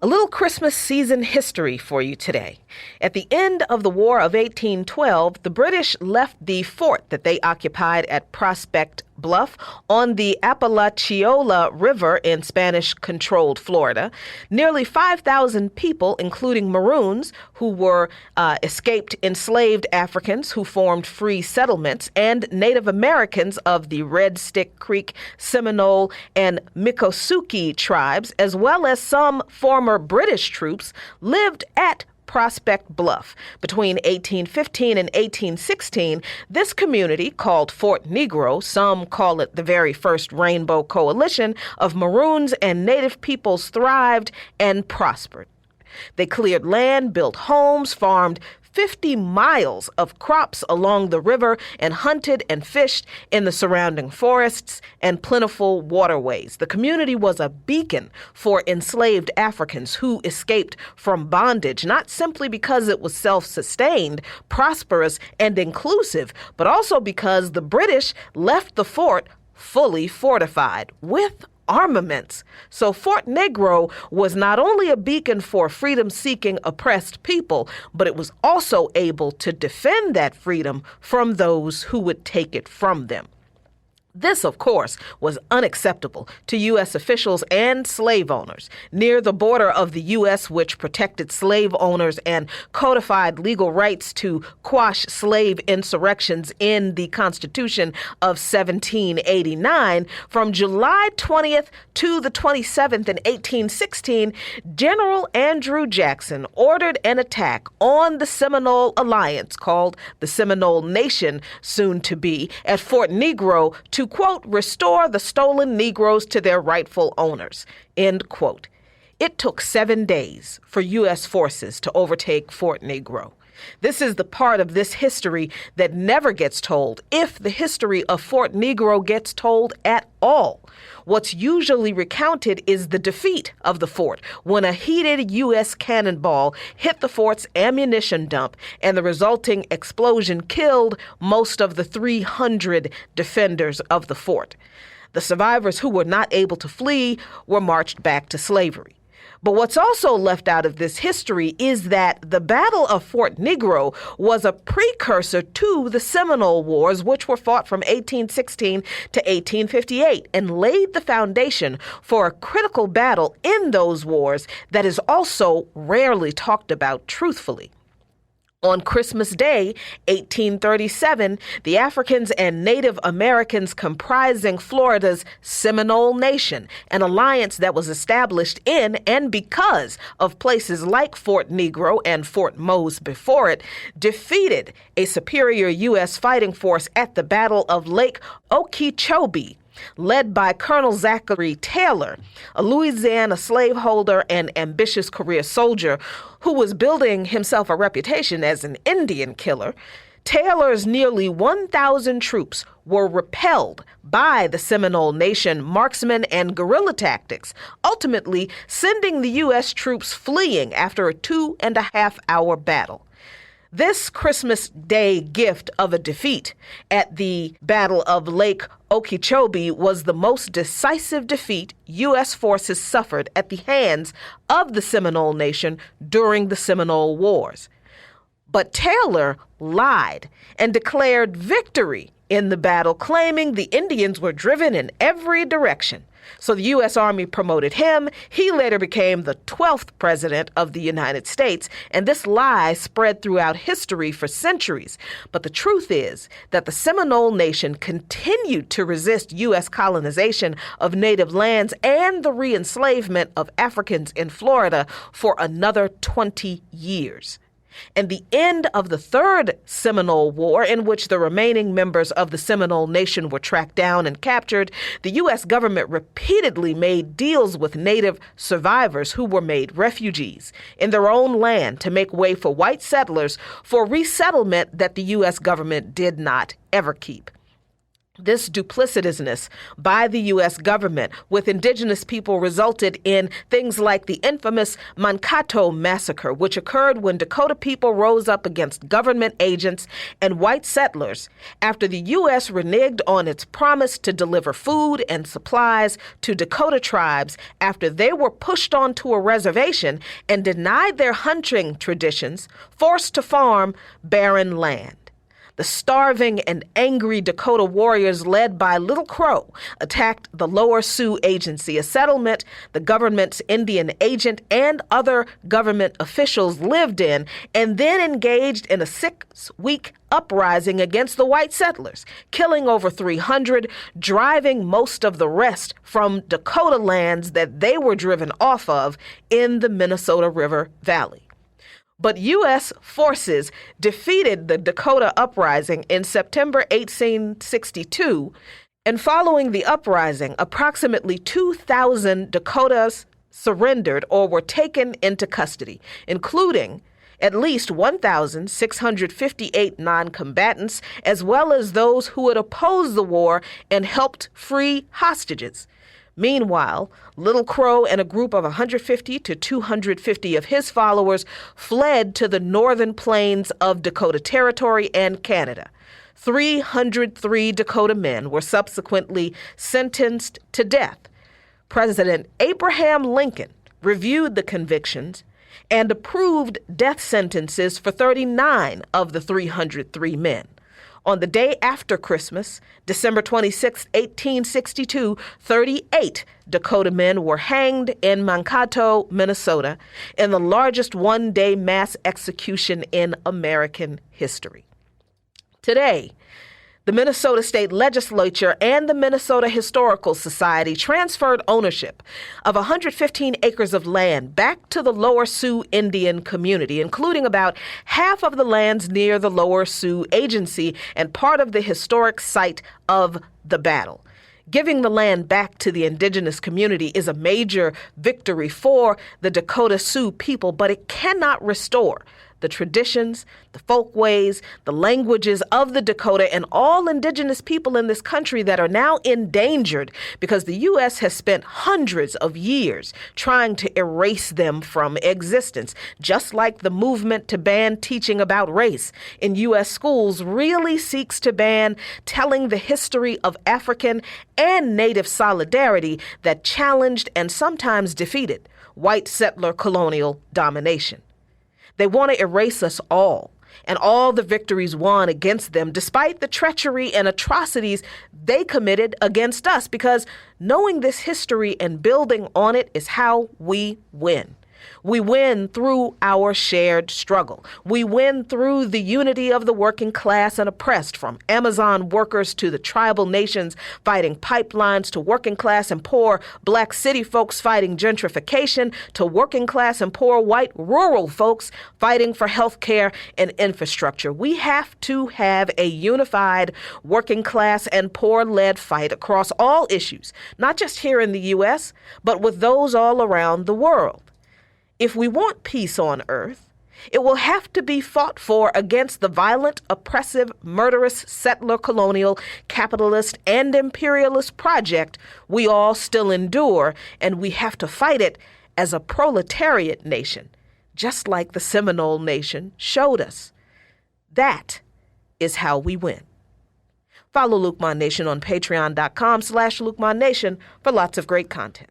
A little Christmas season history for you today. At the end of the War of 1812, the British left the fort that they occupied at Prospect Bluff on the Apalachicola River in Spanish-controlled Florida. Nearly 5,000 people, including Maroons, who were escaped enslaved Africans who formed free settlements, and Native Americans of the Red Stick Creek, Seminole, and Miccosukee tribes, as well as some former British troops, lived at Prospect Bluff. Between 1815 and 1816, this community, called Fort Negro, some call it the very first Rainbow Coalition of Maroons and Native peoples, thrived and prospered. They cleared land, built homes, farmed 50 miles of crops along the river, and hunted and fished in the surrounding forests and plentiful waterways. The community was a beacon for enslaved Africans who escaped from bondage, not simply because it was self-sustained, prosperous, and inclusive, but also because the British left the fort fully fortified with armaments. So Fort Negro was not only a beacon for freedom-seeking oppressed people, but it was also able to defend that freedom from those who would take it from them. This, of course, was unacceptable to U.S. officials and slave owners. Near the border of the U.S., which protected slave owners and codified legal rights to quash slave insurrections in the Constitution of 1789, from July 20th to the 27th in 1816, General Andrew Jackson ordered an attack on the Seminole alliance, called the Seminole Nation, soon to be, at Fort Negro to, quote, restore the stolen Negroes to their rightful owners, end quote. It took 7 days for U.S. forces to overtake Fort Negro. This is the part of this history that never gets told, if the history of Fort Negro gets told at all. What's usually recounted is the defeat of the fort when a heated U.S. cannonball hit the fort's ammunition dump, and the resulting explosion killed most of the 300 defenders of the fort. The survivors who were not able to flee were marched back to slavery. But what's also left out of this history is that the Battle of Fort Negro was a precursor to the Seminole Wars, which were fought from 1816 to 1858, and laid the foundation for a critical battle in those wars that is also rarely talked about truthfully. On Christmas Day, 1837, the Africans and Native Americans comprising Florida's Seminole Nation, an alliance that was established in and because of places like Fort Negro and Fort Mose before it, defeated a superior U.S. fighting force at the Battle of Lake Okeechobee, led by Colonel Zachary Taylor, a Louisiana slaveholder and ambitious career soldier who was building himself a reputation as an Indian killer. Taylor's nearly 1,000 troops were repelled by the Seminole Nation marksmen and guerrilla tactics, ultimately sending the U.S. troops fleeing after a 2.5-hour battle. This Christmas Day gift of a defeat at the Battle of Lake Okeechobee was the most decisive defeat U.S. forces suffered at the hands of the Seminole Nation during the Seminole Wars. But Taylor lied and declared victory in the battle, claiming the Indians were driven in every direction. So the U.S. Army promoted him. He later became the 12th president of the United States, and this lie spread throughout history for centuries. But the truth is that the Seminole Nation continued to resist U.S. colonization of native lands and the re-enslavement of Africans in Florida for another 20 years. And the end of the Third Seminole War, in which the remaining members of the Seminole Nation were tracked down and captured, the U.S. government repeatedly made deals with Native survivors who were made refugees in their own land to make way for white settlers for resettlement that the U.S. government did not ever keep. This duplicitousness by the U.S. government with indigenous people resulted in things like the infamous Mankato Massacre, which occurred when Dakota people rose up against government agents and white settlers after the U.S. reneged on its promise to deliver food and supplies to Dakota tribes after they were pushed onto a reservation and denied their hunting traditions, forced to farm barren land. The starving and angry Dakota warriors led by Little Crow attacked the Lower Sioux Agency, a settlement the government's Indian agent and other government officials lived in, and then engaged in a 6-week uprising against the white settlers, killing over 300, driving most of the rest from Dakota lands that they were driven off of in the Minnesota River Valley. But U.S. forces defeated the Dakota Uprising in September 1862, and following the uprising, approximately 2,000 Dakotas surrendered or were taken into custody, including at least 1,658 non-combatants, as well as those who had opposed the war and helped free hostages. Meanwhile, Little Crow and a group of 150 to 250 of his followers fled to the northern plains of Dakota Territory and Canada. 303 Dakota men were subsequently sentenced to death. President Abraham Lincoln reviewed the convictions and approved death sentences for 39 of the 303 men. On the day after Christmas, December 26, 1862, 38 Dakota men were hanged in Mankato, Minnesota, in the largest one-day mass execution in American history. Today, the Minnesota State Legislature and the Minnesota Historical Society transferred ownership of 115 acres of land back to the Lower Sioux Indian community, including about half of the lands near the Lower Sioux Agency and part of the historic site of the battle. Giving the land back to the indigenous community is a major victory for the Dakota Sioux people, but it cannot restore the traditions, the folkways, the languages of the Dakota and all indigenous people in this country that are now endangered because the U.S. has spent hundreds of years trying to erase them from existence, just like the movement to ban teaching about race in U.S. schools really seeks to ban telling the history of African and Native solidarity that challenged and sometimes defeated white settler colonial domination. They want to erase us all and all the victories won against them, despite the treachery and atrocities they committed against us, because knowing this history and building on it is how we win. We win through our shared struggle. We win through the unity of the working class and oppressed, from Amazon workers to the tribal nations fighting pipelines, to working class and poor black city folks fighting gentrification, to working class and poor white rural folks fighting for health care and infrastructure. We have to have a unified working class and poor-led fight across all issues, not just here in the U.S., but with those all around the world. If we want peace on earth, it will have to be fought for against the violent, oppressive, murderous, settler, colonial, capitalist, and imperialist project we all still endure, and we have to fight it as a proletariat nation, just like the Seminole Nation showed us. That is how we win. Follow Luqman Nation on patreon.com/LuqmanNation for lots of great content.